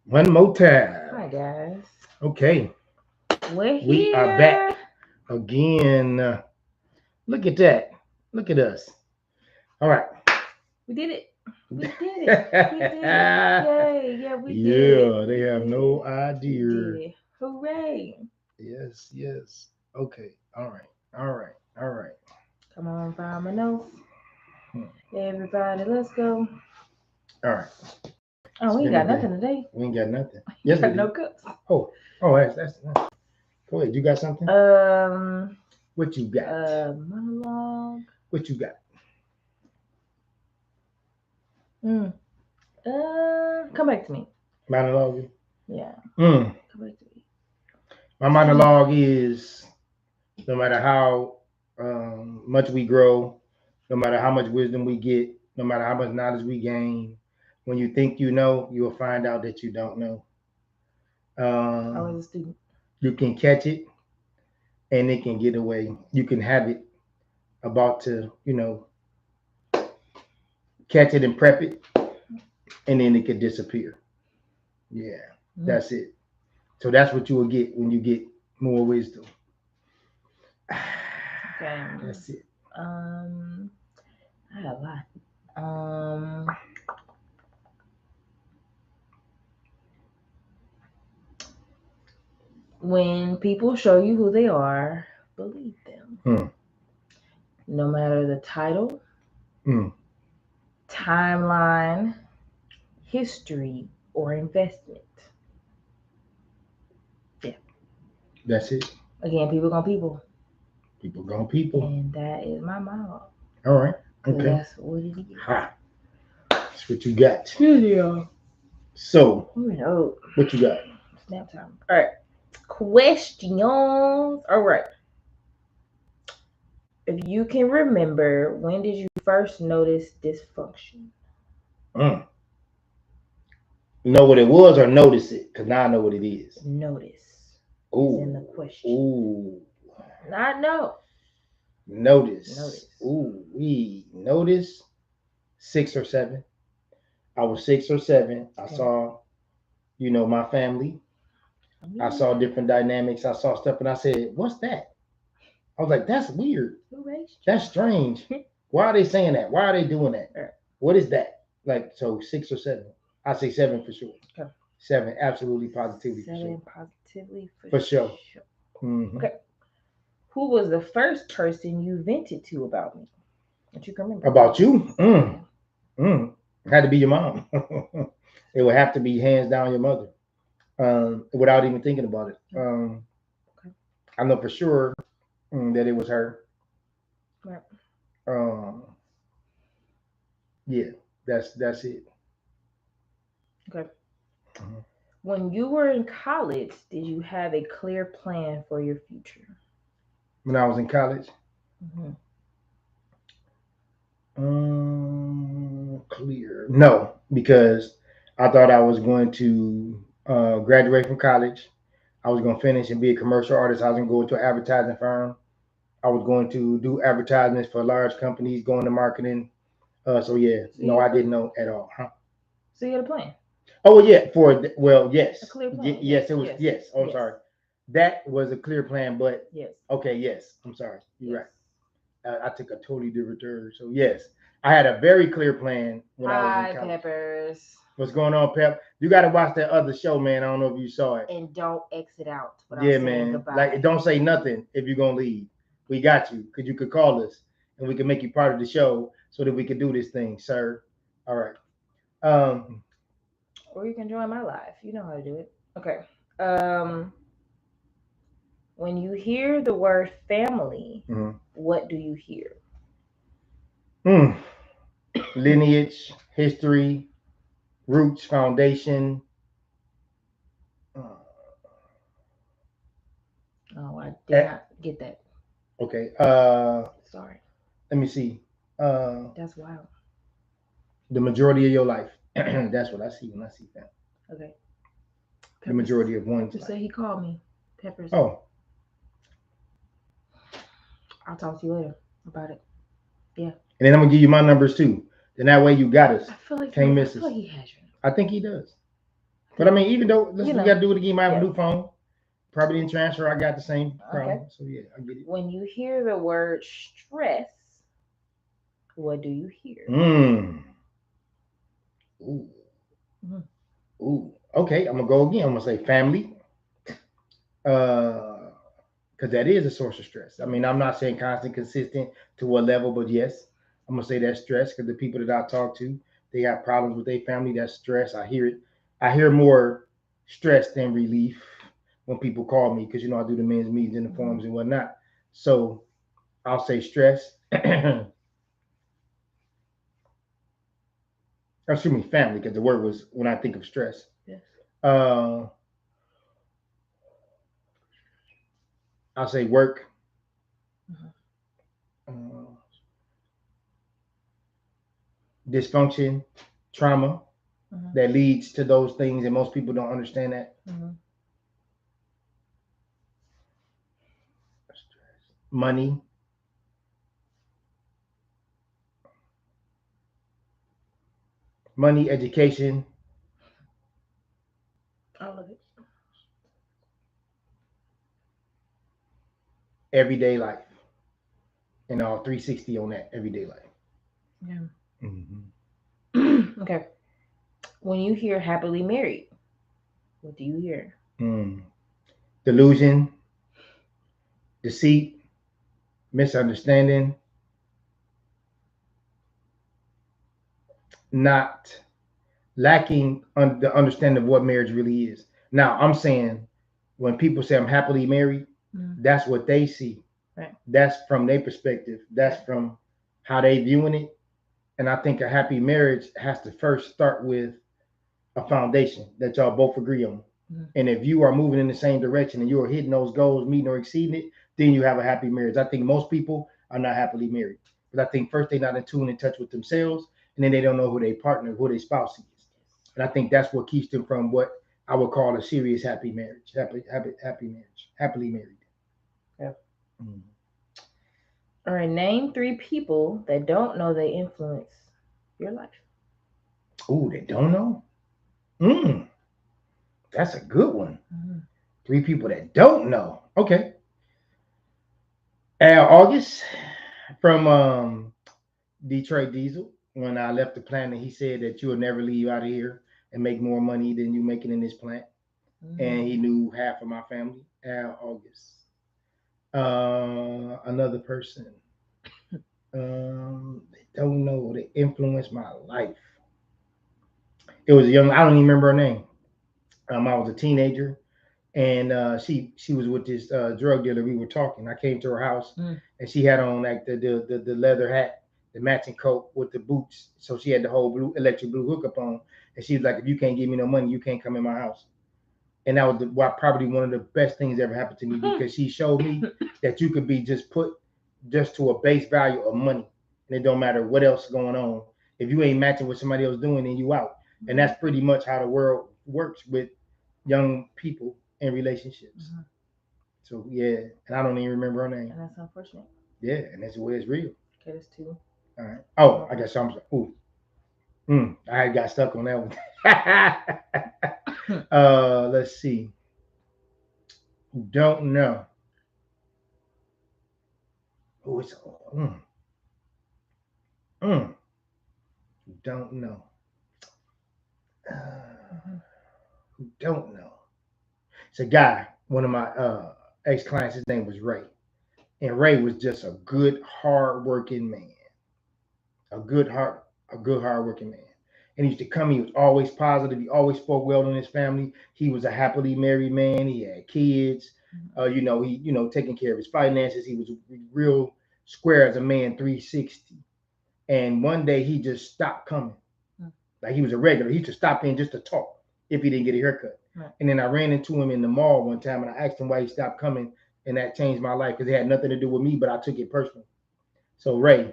One more time. Hi guys. Okay, We're we are here. back again. Look at that. Look at us. All right. We did it. We did it. We did it. Yeah, Yay. Yeah, we did it. they We have did no it. We did idea. it. Hooray. Yes, yes. Okay. All right. All right. All right. Come on, find my notes. Hmm. Everybody, let's go. All right. Oh, It's we ain't been a got day. nothing today. We ain't got nothing. We Yes, we got no do. cups. Oh, oh, that's. Go ahead. You got something? Um, What you got? monologue. What you got? Mm. Come back to me. Monologue. Yeah, Mm. come back to me. My monologue is no matter how much we grow, no matter how much wisdom we get, no matter how much knowledge we gain, when you think you know, you'll find out that you don't know. I Um, was a student. you can catch it and it can get away. You can have it about to, catch it and prep it, and then it could disappear. Yeah, Mm. that's it. So that's what you will get when you get more wisdom. Okay. That's it. Um, I had a lot. Um, when people show you who they are, believe them. Hmm. No matter the title, Hmm. timeline, history, or investment. Yeah. That's it. Again, people gonna people. People gone people. And that is my monologue. All right. Because Okay. that's what it is. Ha. That's what you got. Yeah. So, No. what you got? Snap time. All right. Questions. All right. If you can remember, when did you first notice dysfunction? Mm. Know what it was or notice it? Because now I know what it is. Notice is in Ooh. the question. Ooh. Not know. Notice. Notice. Ooh. We notice 6 or 7. I was 6 or 7. I Okay. saw, my family. I saw Yeah. different dynamics. I saw stuff and I said, what's that? I was like, that's weird. Who raised you? That's strange. Why are they saying that? Why are they doing that? All right. What is that? Like, so 6 or 7. I say 7 for sure. Okay. 7, absolutely, positively for sure. Seven positively For sure. sure. Hmm. Okay. Who was the first person you vented to about me? That you can remember. About you? Yeah. Had to be your mom. It would have to be hands down your mother. Without even thinking about it. Okay. I know for sure that it was her. Right. Um, yeah, that's it. Okay. Mhm. When you were in college, did you have a clear plan for your future? When I was in college, Mm-hmm. clear. No, because I thought I was going to graduate from college. I was going to finish and be a commercial artist. I was going to go into an advertising firm. I was going to do advertisements for large companies, go into marketing. So yeah, So you no, had a I plan. didn't know at all. Huh? So you had a plan. Oh well, yeah. A Yes, clear plan. Yes. yes, it was Yes. yes. Oh, I'm Yes. sorry. That was a clear plan, but Yes. okay, yes. I'm sorry. You're Yes. right. I took a totally different turn. So yes, I had a very clear plan when I was in Hi, college. Peppers. What's going on, Pep? You got to watch that other show, man. I don't know if you saw it. And don't exit out without Yeah, saying man. goodbye. Like, don't say nothing if you're gonna leave. We got you, cause you could call us and we can make you part of the show so that we could do this thing, sir. All right. Um. Or you can join my live. You know how to do it. Okay. Um, when you hear the word family, mhm. what do you hear? Mm. Lineage, history, roots, foundation. Uh, Oh, I did eh, not get that. okay. Sorry. Let me see. Uh, That's wild. the majority of your life. That's what I see when I see that. Okay. The Peppers. majority of one's Peppers life. said he called me. Peppers. Oh, I'll talk to you later about it. Yeah. and then I'm gonna give you my numbers too. Then that way you got us. I feel like Can't I miss feel us. like he has your I think he does. But I mean, even though listen, You we know, got to do it again. I have a yeah. new phone. Probably didn't transfer. I got the same Okay. problem. So yeah, I get it. When you hear the word stress, what do you hear? Mm. Ooh. Mhm. Ooh. Okay, I'm gonna go again. I'm gonna say family. Uh, because that is a source of stress. I mean, I'm not saying constant, consistent to what level, but yes, I'm gonna say that's stress because the people that I talk to, they have problems with their family. That's stress. I hear it. I hear more stress than relief when people call me because I do the men's meetings in the Mhm. forums and whatnot. So I'll say stress. Excuse me, family, because the word was when I think of stress. Yes. Uh, I'll say work. Mhm. Uh, Dysfunction, trauma Mhm. that leads to those things, and most people don't understand that. Mhm. Money, money, education, All of it. everyday life, and all 360 on that everyday life. Yeah. Mhm. Okay. When you hear happily married, what do you hear? Mm. Delusion, deceit, misunderstanding, not lacking the understanding of what marriage really is. Now, I'm saying when people say I'm happily married, Mhm. that's what they see. Right. That's from their perspective. That's from how they viewing it. And I think a happy marriage has to first start with a foundation that y'all both agree on. Mhm. And if you are moving in the same direction and you are hitting those goals, meeting or exceeding it, then you have a happy marriage. I think most people are not happily married. But I think first they're not in tune, in touch with themselves, and then they don't know who their partner, who their spouse is. And I think that's what keeps them from what I would call a serious happy marriage, happy marriage, happily married. Yeah. Mm. All right. Name three people that don't know they influence your life. Ooh, they don't know. Mm, that's a good one. Mhm. Three people that don't know. Okay. August from Detroit Diesel. When I left the plant, he said that you will never leave out of here and make more money than you making in this plant. And he Mhm. knew half of my family. Al August. Another person. They don't know. They influenced my life. It was a young. I don't even remember her name. I was a teenager, and she was with this drug dealer. We were talking. I came to her house, Mhm. and she had on like the leather hat, the matching coat with the boots. So she had the whole blue electric blue hookup on, and she was like, "If you can't give me no money, you can't come in my house." And that was probably one of the best things that ever happened to me because she showed me that you could be just put just to a base value of money, and it don't matter what else is going on. If you ain't matching what somebody else doing, then you out. And that's pretty much how the world works with young people in relationships. Mhm. So yeah, and I don't even remember her name. And that's unfortunate. Yeah, and that's where it's real. Okay, that's two. All right. Oh, More I got questions. something. Ooh, I got stuck on that one. Hmm. Let's see. Don't know. Oh, it's mm, mm, don't know. Uh, Mhm. who don't know? It's a guy. One of my ex clients. His name was Ray, and Ray was just a good, hard working man. A good heart, a good hard working man. And he used to come. He was always positive. He always spoke well on his family. He was a happily married man. He had kids. Mhm. He taking care of his finances. He was real square as a man, 360. And one day he just stopped coming. Mhm. Like he was a regular. He used to stop in just to talk if he didn't get a haircut. Right. And then I ran into him in the mall one time and I asked him why he stopped coming. And that changed my life because it had nothing to do with me, but I took it personal. So Ray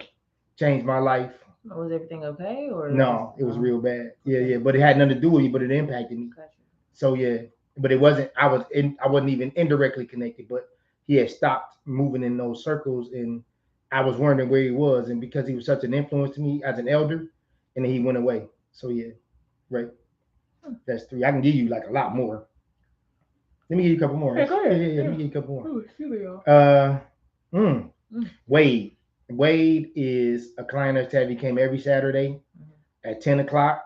changed my life. Was everything okay, or it was just No, it was no? real bad. Yeah, Okay, yeah. But it had nothing to do with me, but it impacted me. gotcha. So yeah. But it wasn't I wasn't even indirectly connected, but he had stopped moving in those circles and I was wondering where he was. And because he was such an influence to me as an elder, and then he went away. So yeah, right. That's 3. I can give you like a lot more. Let me give you a couple more. Yeah, go ahead. Yeah. Yeah. Let me give you a couple more. Ooh, excuse me, y'all. Uh, mm, Mm. Wade. Wade is a client that came every Saturday at 10 o'clock.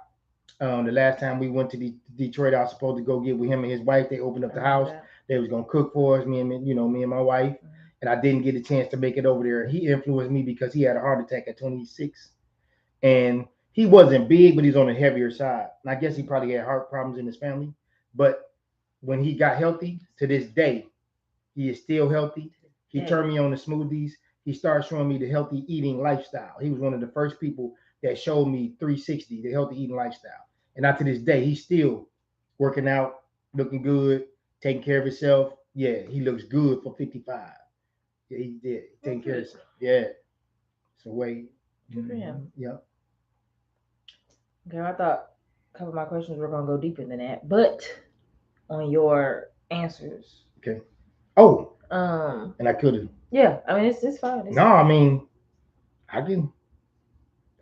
The last time we went to Detroit, I was supposed to go get with him and his wife. They opened up the house. They was gonna cook for us, me and my wife. And I didn't get a chance to make it over there. He influenced me because he had a heart attack at 26, and he wasn't big, but he's on the heavier side. And I guess he probably had heart problems in his family. But when he got healthy, to this day, he is still healthy. He turned me on the smoothies. He started showing me the healthy eating lifestyle. He was one of the first people that showed me 360, the healthy eating lifestyle. And not to this day, he's still working out, looking good, taking care of himself. Yeah, he looks good for 55. Yeah, he did. Taking care of himself. Yeah. So wait. Good for him. Yep. Okay, I thought a couple of my questions were gonna go deeper than that, but on your answers. Okay. Oh. Um. And I couldn't. Yeah, I mean it's fine. No, I mean, I can.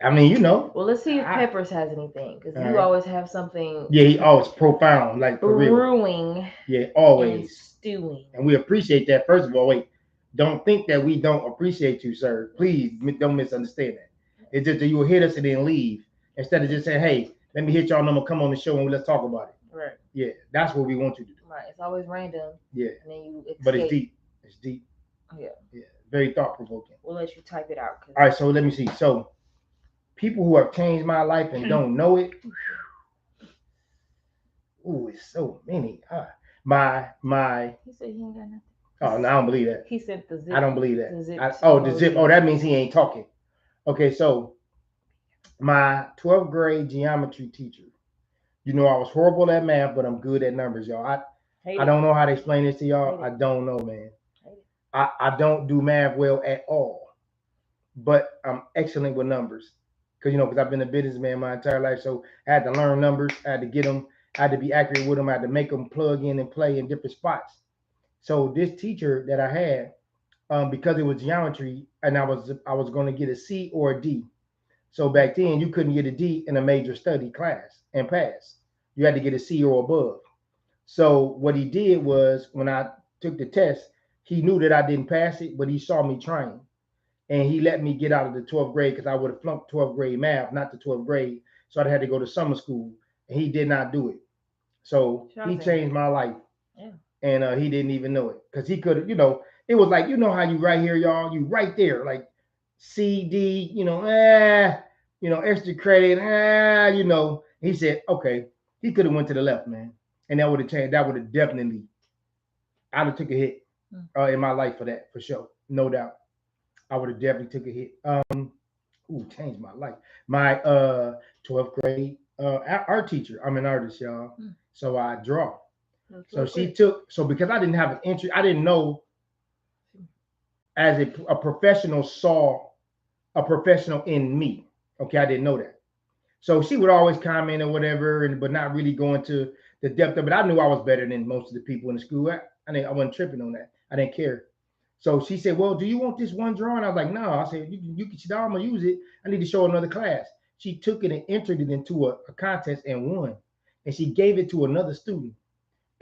I mean, Well, let's see if Peppers has anything, because you right. always have something. Yeah, he always profound, like for real. Brewing. Yeah, always. And stewing. And we appreciate that. First of all, wait, don't think that we don't appreciate you, sir. Please don't misunderstand that. It's just that you will hit us and then leave instead of just saying, "Hey, let me hit y'all number, come on the show and let's talk about it." Right. Yeah, that's what we want you to do. Right. It's always random. Yeah. And then you escape. But it's deep. It's deep. Yeah. Yeah. Very thought provoking. We'll let you type it out. All right. So let me see. So people who have changed my life and don't know it. Ooh, it's so many. My. He said he ain't got nothing. Oh, no, I don't believe that. He sent the zip. I don't believe that. The zip the zip. Oh, that means he ain't talking. Okay, so my 12th grade geometry teacher. You know, I was horrible at math, but I'm good at numbers, y'all. I don't know how to explain this to y'all. I don't know, man. I don't do math well at all, but I'm excellent with numbers. Because I've been a businessman my entire life, so I had to learn numbers. I had to get them. I had to be accurate with them. I had to make them plug in and play in different spots. So this teacher that I had, because it was geometry, and I was going to get a C or a D. So back then, you couldn't get a D in a major study class and pass. You had to get a C or above. So what he did was, when I took the test, he knew that I didn't pass it, but he saw me trying, and he let me get out of the 12th grade because I would have flunked 12th grade math, not the 12th grade. So I had to go to summer school, and he did not do it. So he changed my life. Yeah. And he didn't even know it because he could have, it was like, how you right here, y'all, you right there, like C, D, extra credit, He said, okay, he could have went to the left, man. And that would have changed. That would have definitely, I'd have took a hit in my life for that, for sure. No doubt. I would have definitely took a hit. Changed my life. My 12th grade art teacher. I'm an artist, y'all. So I draw. So she took, because I didn't have an interest, I didn't know as a professional saw a professional in me. Okay, I didn't know that. So she would always comment or whatever, but not really go into the depth of it. I knew I was better than most of the people in the school. I wasn't tripping on that. I didn't care. So she said, well, do you want this one drawing? I was like, no. I said, you can, I'm going to use it. I need to show another class. She took it and entered it into a contest and won. And she gave it to another student.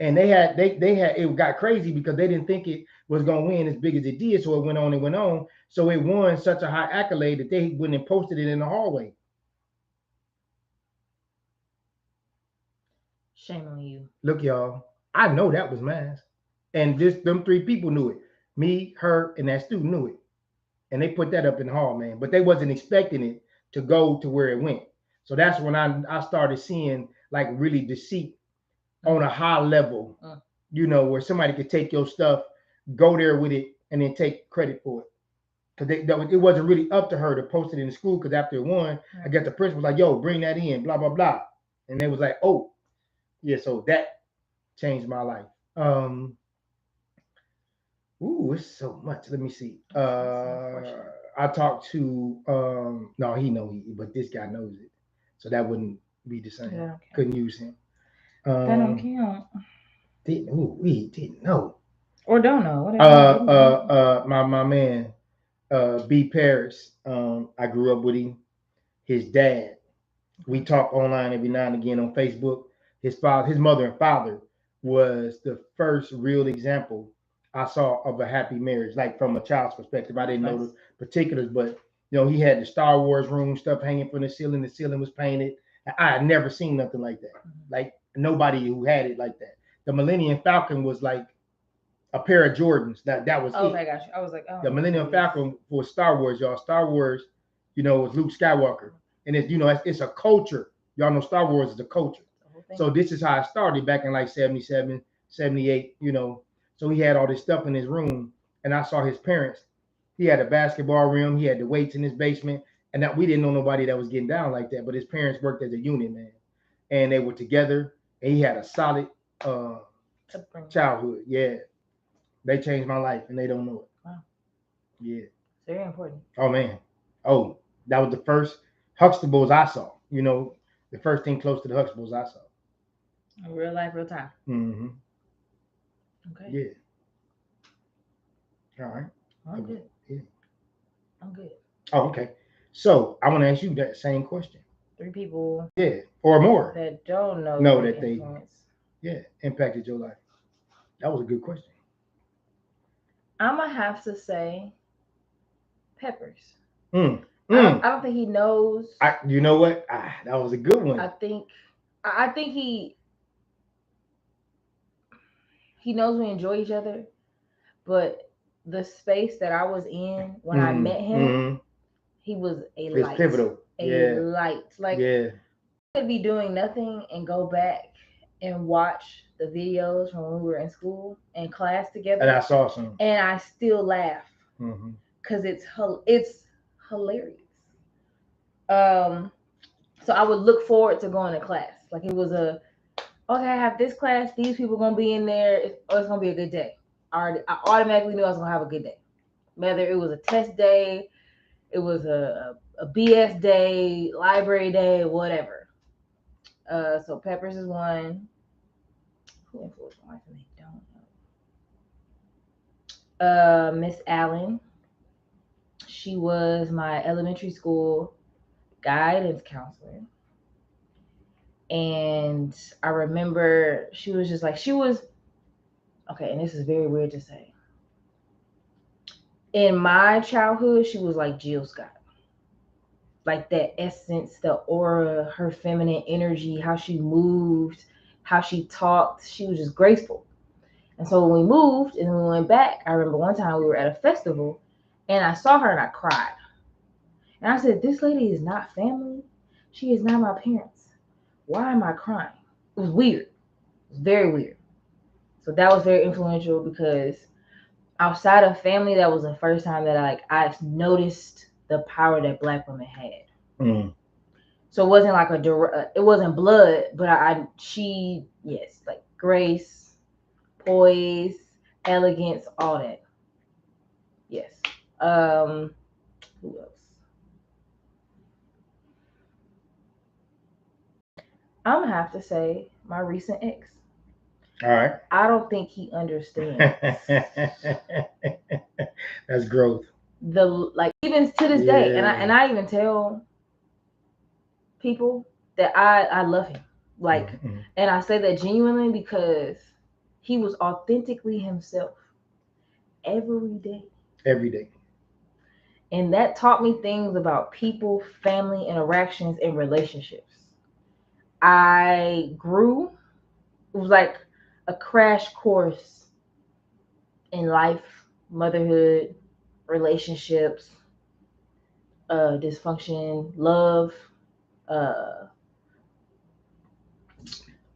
And they had it got crazy because they didn't think it was gonna win as big as it did. So it went on and went on. So it won such a high accolade that they went and posted it in the hallway. Shame on you. Look, y'all, I know that was mine. And just them 3 people knew it. Me, her, and that student knew it. And they put that up in the hall, man. But they wasn't expecting it to go to where it went. So that's when I started seeing like really deceit on a high level, where somebody could take your stuff, go there with it, and then take credit for it. Because it wasn't really up to her to post it in the school, because after it won, I guess the principal was like, yo, bring that in, blah, blah, blah. And they was like, oh, yeah, so that changed my life. It's so much. Let me see. I talked to, no, but this guy knows it. So that wouldn't be the same. Yeah, okay. Couldn't use him. That don't count. We didn't know. Or don't know. Whatever. My man, B. Paris. I grew up with him. His dad. We talk online every now and again on Facebook. his father, his mother and father was the first real example I saw of a happy marriage, like from a child's perspective. I didn't know Nice. the particulars, but he had the Star Wars room stuff hanging from the ceiling. The ceiling was painted. I had never seen nothing like that. Like nobody who had it like that. The Millennium Falcon was like a pair of Jordans. That was Okay, it. got you. I was like, oh, The Millennium Falcon was Star Wars, y'all. Star Wars, was Luke Skywalker, and it's a culture. Y'all know Star Wars is a culture. So this is how it started back in like 77, 78. So he had all this stuff in his room, and I saw his parents. He had a basketball rim. He had the weights in his basement, and that we didn't know nobody that was getting down like that. But his parents worked as a unit, man, and they were together. And he had a solid childhood. Yeah, they changed my life, and they don't know it. Wow. Yeah. Very important. Oh man. Oh, that was the first Huxtables I saw. The first thing close to the Huxtables I saw. Real life, real time. Mm-hmm. Okay. Yeah. All right. I'm good. Yeah. I'm good. Oh, okay. So I want to ask you that same question. 3 people. Yeah, or more. That don't know that they impacted your life. That was a good question. I'm gonna have to say Peppers. I don't think he knows. You know what? That was a good one. I think he knows we enjoy each other, but the space that I was in when I met him, he was a light. It's pivotal. Light. Like, I could be doing nothing and go back and watch the videos from when we were in school and class together. And I saw some. And I still laugh because it's hilarious. So I would look forward to going to class. Like, it was okay, I have this class. These people gonna be in there. It's gonna be a good day. I automatically knew I was gonna have a good day. Whether it was a test day, it was a BS day, library day, whatever. So Peppers is one. Who influenced my life and they don't know? Miss Allen. She was my elementary school guidance counselor. And I remember she was just like, okay, and this is very weird to say. In my childhood, she was like Jill Scott. Like that essence, the aura, her feminine energy, how she moved, how she talked. She was just graceful. And so when we moved and we went back, I remember one time we were at a festival and I saw her and I cried. And I said, this lady is not family. She is not my parents. Why am I crying? It was weird. It was very weird. So that was very influential because outside of family, that was the first time that I noticed the power that Black women had. So it wasn't like it wasn't blood, but like grace, poise, elegance, all that. Yes. Who else? I'm gonna have to say my recent ex. All right. I don't think he understands. That's growth. Even to this day, and I even tell people that I love him. And I say that genuinely because he was authentically himself every day. Every day. And that taught me things about people, family, interactions, and relationships. I grew. It was like a crash course in life, motherhood, relationships, dysfunction, love,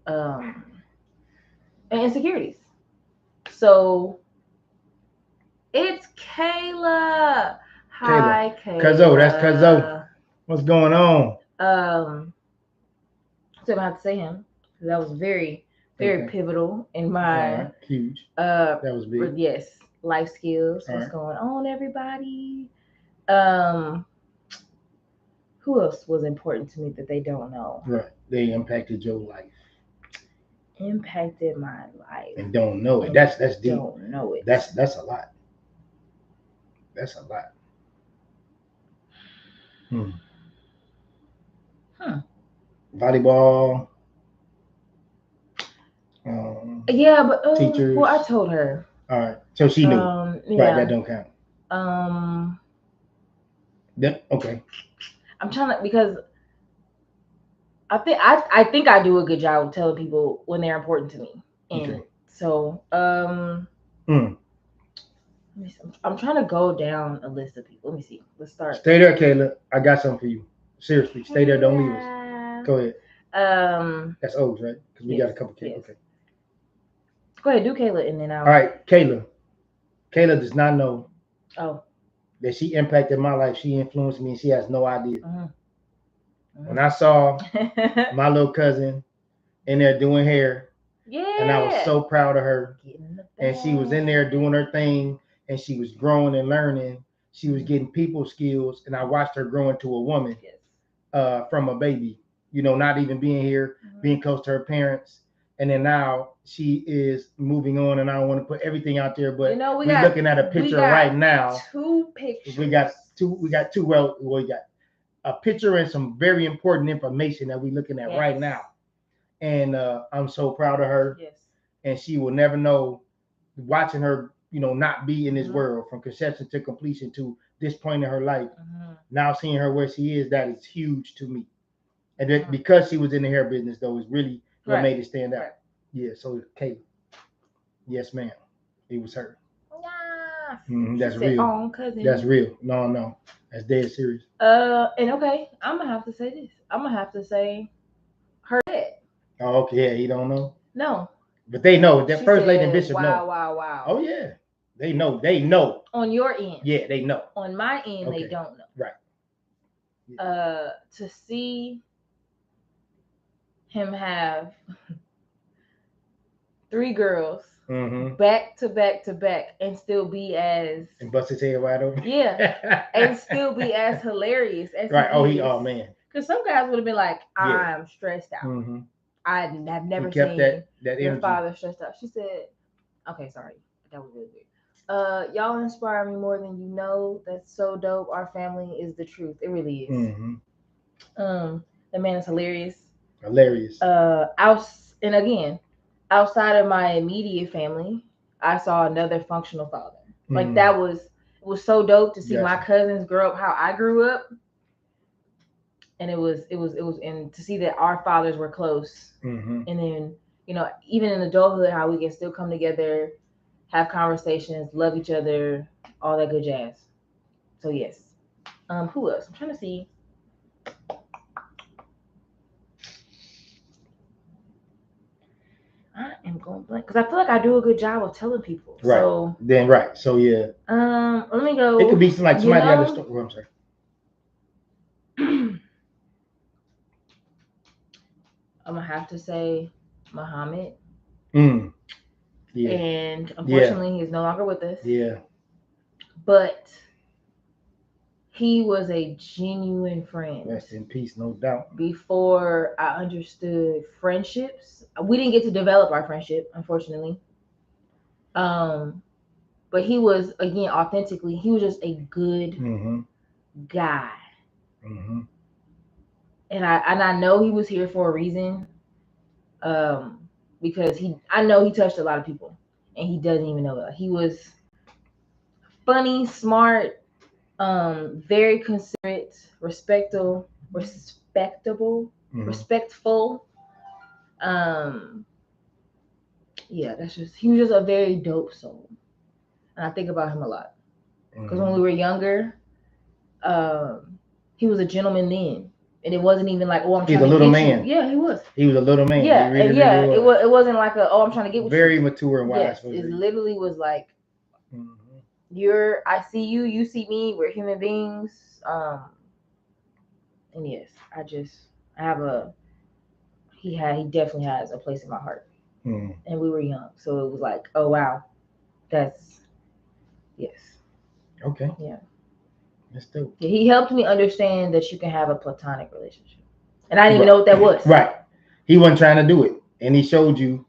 and insecurities. So it's Kayla. Hi, Kayla. Cuzzo, that's Cuzzo. What's going on? So I have to say him because that was very, very pivotal in my huge. That was big. Yes, life skills. What's going on, everybody? Who else was important to me that they don't know? Right, they impacted your life. Impacted my life and don't know it. That's deep. Don't know it. That's a lot. That's a lot. Volleyball. Yeah, but teachers. well, I told her. All right, so she knew. Right, Yeah. that don't count. Yep. Okay. I'm trying to because I think I do a good job of telling people when they're important to me, and Okay. so I'm trying to go down a list of people. Let me see. Let's start. Stay there, Kayla. I got something for you. Seriously, stay there. Don't leave us. Go ahead. That's O's, right? Because we got a couple kids. Yes. Okay. Go ahead, do Kayla, and then I'll. All right, Kayla. Kayla does not know. Oh. That she impacted my life. She influenced me, and she has no idea. When I saw my little cousin in there doing hair, and I was so proud of her. And she was in there doing her thing, and she was growing and learning. She was getting people skills, and I watched her grow into a woman from a baby. You know, not even being here, being close to her parents, and then now she is moving on. And I don't want to put everything out there, but we're looking at a picture right now. Two pictures. We got two. Well, we got a picture and some very important information that we're looking at right now. And I'm so proud of her. Yes. And she will never know, watching her, you know, not be in this world from conception to completion to this point in her life. Now seeing her where she is, that is huge to me. And that because she was in the hair business, though, is really what made it stand out. Right. Yeah. So, Kate, yes, ma'am, it was her. That's real. Oh, cousin. That's real. No, that's dead serious. And okay, I'm gonna have to say this. I'm gonna have to say her dad. Oh, okay. Yeah, he don't know. No. But they know. That first lady and bishop know. Wow. Oh yeah, they know. They know. On your end. Yeah, they know. On my end, they don't know. Right. Yeah. To see him have 3 girls. Back to back to back, and still be as and bust his head wide open. Yeah, and still be as hilarious as right. Oh man. Because some guys would have been like, I'm stressed out. I have never seen that your father stressed out. She said, "Okay, sorry, that was really weird. Y'all inspire me more than you know. That's so dope. Our family is the truth. It really is. The man is hilarious. Hilarious. And again." Outside of my immediate family, I saw another functional father. Like that was so dope to see my cousins grow up how I grew up, and it was and to see that our fathers were close, and then even in adulthood how we can still come together, have conversations, love each other, all that good jazz. So yes, who else? I'm trying to see. I am going blank because I feel like I do a good job of telling people. Right. So then right. So yeah. Let me go. It could be like somebody other story. Oh, I'm sorry. I'm gonna have to say Muhammad. Yeah. And unfortunately, he's no longer with us. Yeah. But he was a genuine friend. Rest in peace, no doubt. Before I understood friendships, we didn't get to develop our friendship, unfortunately. But he was, again, authentically, he was just a good guy. And I know he was here for a reason. Because I know he touched a lot of people, and he doesn't even know it. He was funny, smart, very considerate, respectful. Yeah, he was just a very dope soul, and I think about him a lot because when we were younger, he was a gentleman then. And it wasn't even like, I'm trying to get man. You. Yeah, he was. He was a little man. Yeah, really it wasn't like I'm trying to get with very you. Very mature and wise. Yes, it literally was like, I see you, you see me, we're human beings. And yes, I have he definitely has a place in my heart. And we were young, so it was like, oh wow, that's yes. Okay. Yeah. That's dope. Yeah, he helped me understand that you can have a platonic relationship. And I didn't even know what that was. Right. He wasn't trying to do it. And he showed you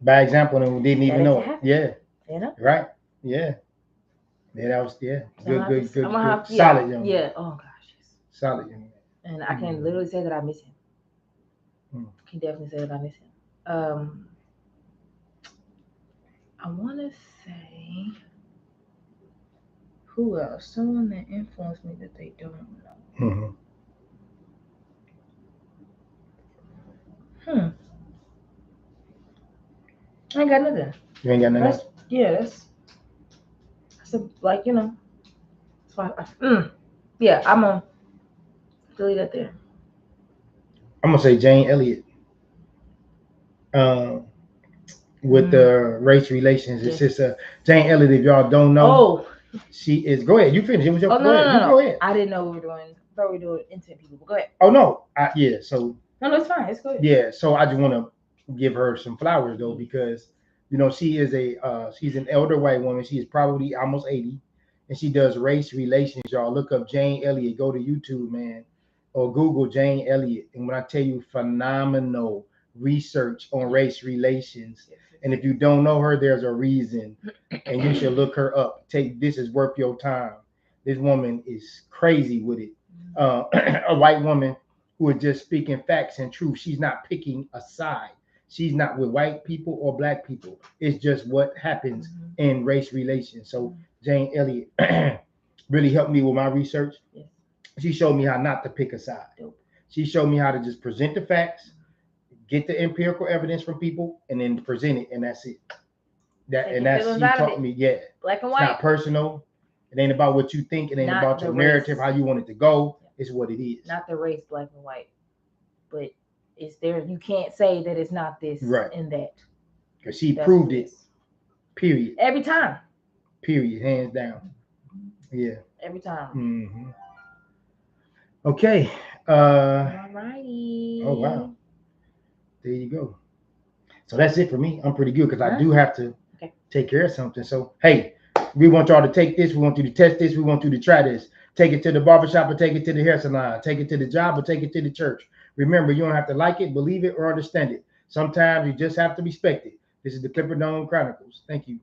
by example and didn't even know it. Yeah. You know? Right. Yeah. Yeah, that was good. Solid young man. Yeah. Oh gosh. Yes. Solid young man. And I can literally say that I miss him. I can definitely say that I miss him. I want to say, who else? Someone that influenced me that they don't know. Mm-hmm. I ain't got nothing. You ain't got nothing else? That's like, that's why yeah, I'm gonna delete that there. I'm gonna say Jane Elliott. With the race relations, it's Yes. just Jane Elliott. If y'all don't know, Oh, she is. Go ahead, you finish. It was your. oh Go ahead. You go ahead. I didn't know we were doing. I thought we were doing intimate people. But go ahead. Oh no, yeah. So No, it's fine. It's good. yeah. So I just want to give her some flowers though, because she is she's an elder white woman. She is probably almost 80, and she does race relations. Y'all look up Jane Elliott. Go to YouTube, man, or Google Jane Elliott. And when I tell you, phenomenal research on race relations. And if you don't know her, there's a reason, and you should look her up. This is worth your time. This woman is crazy with it. A white woman who is just speaking facts and truth. She's not picking a side. She's not with white people or black people. It's just what happens in race relations. So Jane Elliott really helped me with my research. She showed me how not to pick a side. She showed me how to just present the facts, get the empirical evidence from people, and then present it, and that's it. She taught me, black and white. It's not personal. It ain't about what you think. It ain't about your narrative, how you want it to go. It's what it is. Not the race, black and white, but it's there. You can't say that it's not this and that. Because she proved it. Period. Every time. Period. Hands down. Yeah. Every time. Mm-hmm. Okay. Alrighty. Oh wow. There you go. So that's it for me. I'm pretty good because I do have to take care of something. So hey, we want y'all to take this. We want you to test this. We want you to try this. Take it to the barbershop or take it to the hair salon. Take it to the job or take it to the church. Remember, you don't have to like it, believe it, or understand it. Sometimes you just have to respect it. This is the Clipper Dome Chronicles. Thank you.